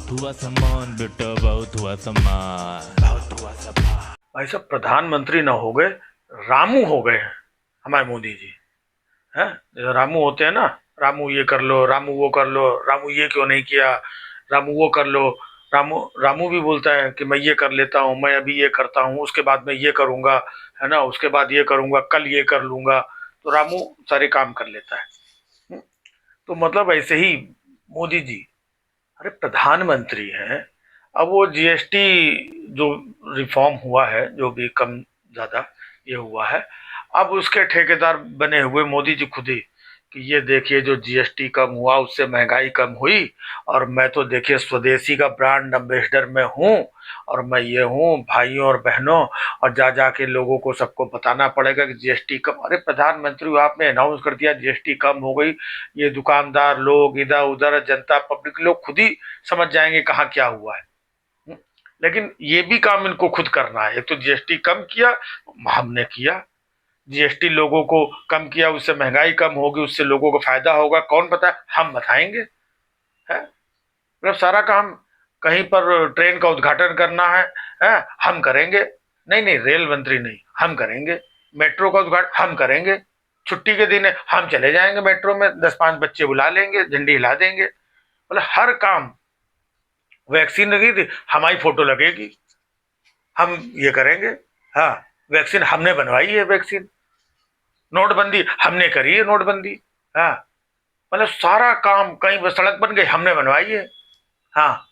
बहुत हुआ सम्मान बेटा, बहुत हुआ सम्मान, बहुत हुआ सम्मान। भाई साहब प्रधानमंत्री ना हो गए, रामू हो गए हैं हमारे मोदी जी। हैं, जैसे रामू होते हैं ना, रामू ये कर लो, रामू वो कर लो, रामू ये क्यों नहीं किया, रामू वो कर लो। रामू रामू भी बोलता है कि मैं ये कर लेता हूँ, मैं अभी ये करता हूँ, उसके बाद मैं ये करूंगा, है ना, उसके बाद ये करूंगा, कल ये कर लूंगा। तो रामू सारे काम कर लेता है। हम्म, तो मतलब ऐसे ही मोदी जी, अरे प्रधानमंत्री हैं। अब वो जीएसटी जो रिफॉर्म हुआ है, जो भी कम ज्यादा ये हुआ है, अब उसके ठेकेदार बने हुए मोदी जी खुद ही, कि ये देखिए जो जीएसटी कम हुआ उससे महंगाई कम हुई, और मैं तो देखिए स्वदेशी का ब्रांड एम्बेसडर में हूँ, और मैं ये हूँ भाइयों और बहनों, और जा जाके लोगों को सबको बताना पड़ेगा कि जीएसटी कम। अरे प्रधानमंत्री आपने अनाउंस कर दिया जीएसटी कम हो गई, ये दुकानदार लोग इधर उधर जनता पब्लिक लोग खुद ही समझ जाएंगे कहाँ क्या हुआ है। लेकिन ये भी काम इनको खुद करना है। एक तो जीएसटी कम किया, हमने किया, जीएसटी लोगों को कम किया, उससे महंगाई कम होगी, उससे लोगों को फायदा होगा, कौन बताए, हम बताएंगे। है, मतलब सारा काम, कहीं पर ट्रेन का उद्घाटन करना है, हम करेंगे। नहीं नहीं, रेल मंत्री नहीं, हम करेंगे। मेट्रो का उद्घाटन हम करेंगे। छुट्टी के दिन है, हम चले जाएंगे मेट्रो में, 10-5 बच्चे बुला लेंगे, झंडी हिला देंगे। मतलब हर काम। वैक्सीन लगी थी, हमारी फोटो लगेगी, हम ये करेंगे। हाँ, वैक्सीन हमने बनवाई है, वैक्सीन। नोटबंदी हमने करी है, नोटबंदी। हाँ, मतलब सारा काम, कहीं पर सड़क बन गई हमने बनवाई है। हाँ,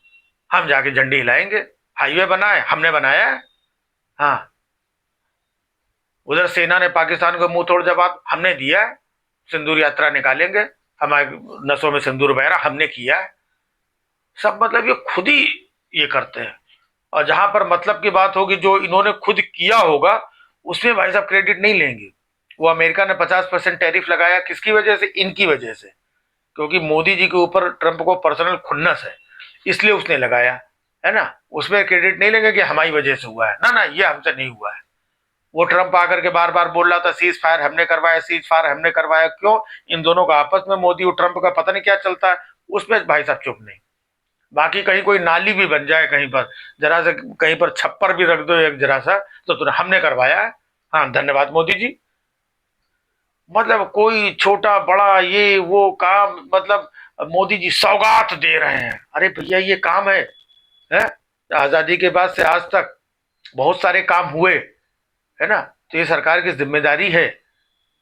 हम जाके झंडी हिलाएंगे। हाईवे बना है, हमने बनाया है। हाँ, उधर सेना ने पाकिस्तान को मुंह तोड़ जवाब हमने दिया है। सिंदूर यात्रा निकालेंगे, हमारे नसों में सिंदूर बह रहा, हमने किया है। सब मतलब ये खुद ही ये करते हैं। और जहां पर मतलब की बात होगी, जो इन्होंने खुद किया होगा, उसमें भाई साहब क्रेडिट नहीं लेंगे। वो अमेरिका ने 50% टैरिफ लगाया, किसकी वजह से, इनकी वजह से। क्योंकि मोदी जी के ऊपर ट्रंप को पर्सनल खुन्नस है, इसलिए उसने लगाया, है ना। उसमें क्रेडिट नहीं लेंगे कि हमारी वजह से हुआ है, ना ना, ये हमसे नहीं हुआ है। वो ट्रंप आकर के बार बार बोल रहा था सीज फायर हमने करवाया, सीज फायर हमने करवाया, क्यों। इन दोनों का आपस में, मोदी और ट्रंप का पता नहीं क्या चलता है, उसमें भाई साहब चुप नहीं। बाकी कहीं कोई नाली भी बन जाए, कहीं पर जरा से कहीं पर छप्पर भी रख दो एक जरा सा, तो तुरंत हमने करवाया है। हाँ, धन्यवाद मोदी जी। मतलब कोई छोटा बड़ा ये वो काम, मतलब मोदी जी सौगात दे रहे हैं। अरे भैया ये काम है? आजादी के बाद से आज तक बहुत सारे काम हुए, है ना। तो ये सरकार की जिम्मेदारी है।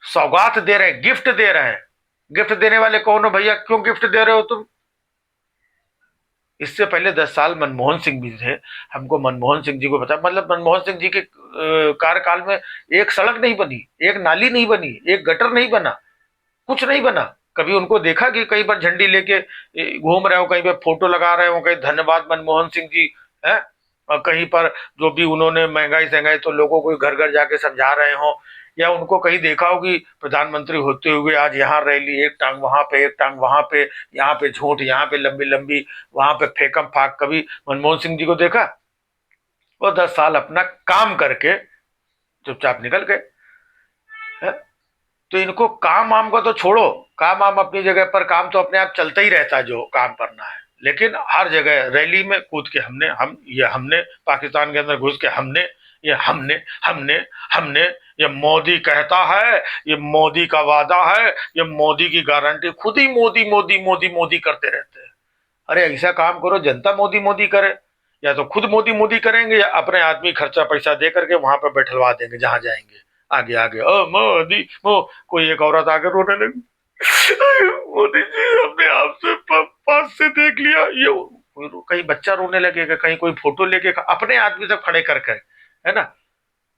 सौगात दे रहे हैं, गिफ्ट दे रहे हैं। गिफ्ट देने वाले कौन हो भैया, क्यों गिफ्ट दे रहे हो तुम। इससे पहले 10 साल मनमोहन सिंह भी थे। हमको मनमोहन सिंह जी को पता, मतलब मनमोहन सिंह जी के कार्यकाल में एक सड़क नहीं बनी, एक नाली नहीं बनी, एक गटर नहीं बना, कुछ नहीं बना। कभी उनको देखा कि कहीं पर झंडी लेके घूम रहे हो, कहीं पर फोटो लगा रहे हो, कहीं धन्यवाद मनमोहन सिंह जी है, और कहीं पर जो भी उन्होंने महंगाई सहंगाई तो लोगों को घर घर जाके समझा रहे हो, या उनको कहीं देखा हो कि प्रधानमंत्री होते हुए आज यहाँ रैली, एक टांग वहां पे, एक टांग वहां पे, यहाँ पे झूठ, यहाँ पे लंबी लंबी, वहां पे फेंकम फाक, कभी मनमोहन सिंह जी को देखा। वो 10 साल अपना काम करके चुपचाप निकल गए। तो इनको काम वाम का तो छोड़ो, काम वाम अपनी जगह पर, काम तो अपने आप चलता ही रहता है जो काम करना है। लेकिन हर जगह रैली में कूद के हमने पाकिस्तान के अंदर घुस के हमने हमने ये मोदी कहता है, ये मोदी का वादा है, ये मोदी की गारंटी, खुद ही मोदी मोदी मोदी मोदी करते रहते हैं। अरे ऐसा काम करो जनता मोदी मोदी करे, या तो खुद मोदी मोदी करेंगे, या अपने आदमी खर्चा पैसा दे करके वहां पर बैठलवा देंगे जहां जाएंगे। आगे आगे ओ मोदी मो, कोई एक औरत आगे रोने लगी, मोदी जी हमने आपसे पास से देख लिया, ये कहीं बच्चा रोने लगेगा, कहीं कोई फोटो लेके अपने आदमी से खड़े करके, है ना।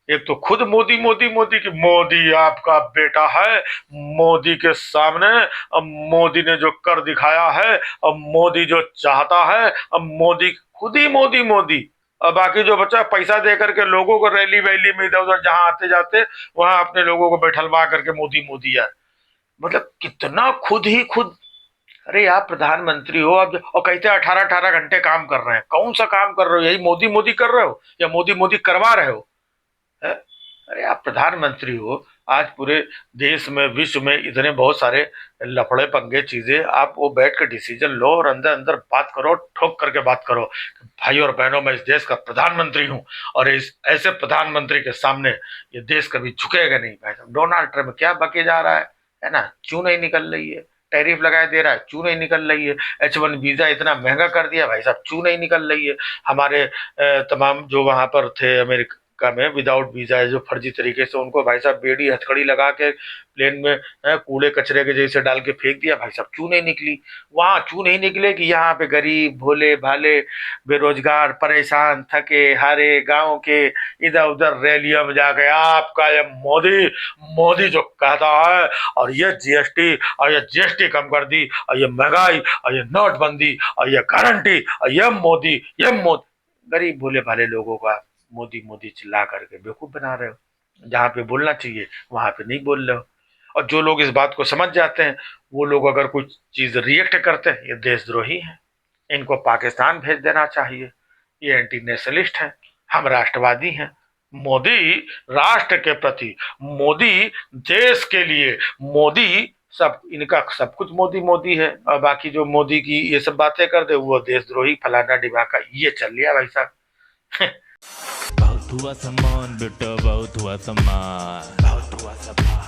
एक तो खुद मोदी मोदी मोदी की, मोदी आपका बेटा है, मोदी के सामने अब मोदी ने जो कर दिखाया है, अब मोदी जो चाहता है, अब मोदी खुद ही मोदी मोदी। और बाकी जो बच्चा पैसा दे करके लोगों को रैली वैली में इधर उधर जहां आते जाते वहां अपने लोगों को बैठलवा करके मोदी मोदी है। मतलब कितना खुद ही खुद। अरे आप प्रधानमंत्री हो अब, और कहते 18-18 घंटे काम कर रहे हैं, कौन सा काम कर रहे हो, यही मोदी मोदी कर रहे हो, या मोदी मोदी करवा रहे हो, है? अरे आप प्रधानमंत्री हो, आज पूरे देश में, विश्व में इतने बहुत सारे लफड़े पंगे चीजें, आप वो बैठ के डिसीजन लो और अंदर अंदर बात करो, ठोक करके बात करो। भाई और बहनों, मैं इस देश का प्रधानमंत्री हूँ और इस ऐसे प्रधानमंत्री के सामने ये देश कभी झुकेगा नहीं। भाई साहब, डोनाल्ड ट्रम्प क्या बके जा रहा है ना, क्यों नहीं निकल रही है? टैरिफ लगाए दे रहा है, क्यों नहीं निकल रही है? H1 वीजा इतना महंगा कर दिया भाई साहब, क्यों नहीं निकल रही है? हमारे तमाम जो वहां पर थे अमेरिका में विदाउट वीजा है, जो फर्जी तरीके से, उनको भाई साहब बेड़ी हथकड़ी लगा के प्लेन में कूड़े कचरे के जैसे डाल के फेंक दिया। भाई साहब, क्यों नहीं निकली? वहां क्यों नहीं निकले कि यहाँ पे गरीब भोले भाले बेरोजगार परेशान थके हारे गांव के इधर उधर रैलियों में जाके आपका ये मोदी मोदी जो कहता है, और ये जीएसटी और ये जीएसटी कम कर दी, और ये महंगाई और ये नोटबंदी और ये गारंटी और ये मोदी, गरीब भोले भाले लोगों का मोदी मोदी चिल्ला करके बेवकूफ बना रहे हो। जहाँ पे बोलना चाहिए वहां पे नहीं बोल रहे हो। और जो लोग इस बात को समझ जाते हैं, वो लोग अगर कुछ चीज रिएक्ट करते हैं, ये देशद्रोही हैं, इनको पाकिस्तान भेज देना चाहिए, ये एंटी नेशनलिस्ट हैं, हम राष्ट्रवादी हैं। मोदी राष्ट्र के प्रति, मोदी देश के लिए, मोदी सब, इनका सब कुछ मोदी मोदी है। और बाकी जो मोदी की ये सब बातें कर दे, वो देशद्रोही फलाना डिबाका, ये चल लिया भाई साहब। बहुत हुआ सम्मान बेटा, बहुत हुआ सम्मान, बहुत हुआ सम्मान।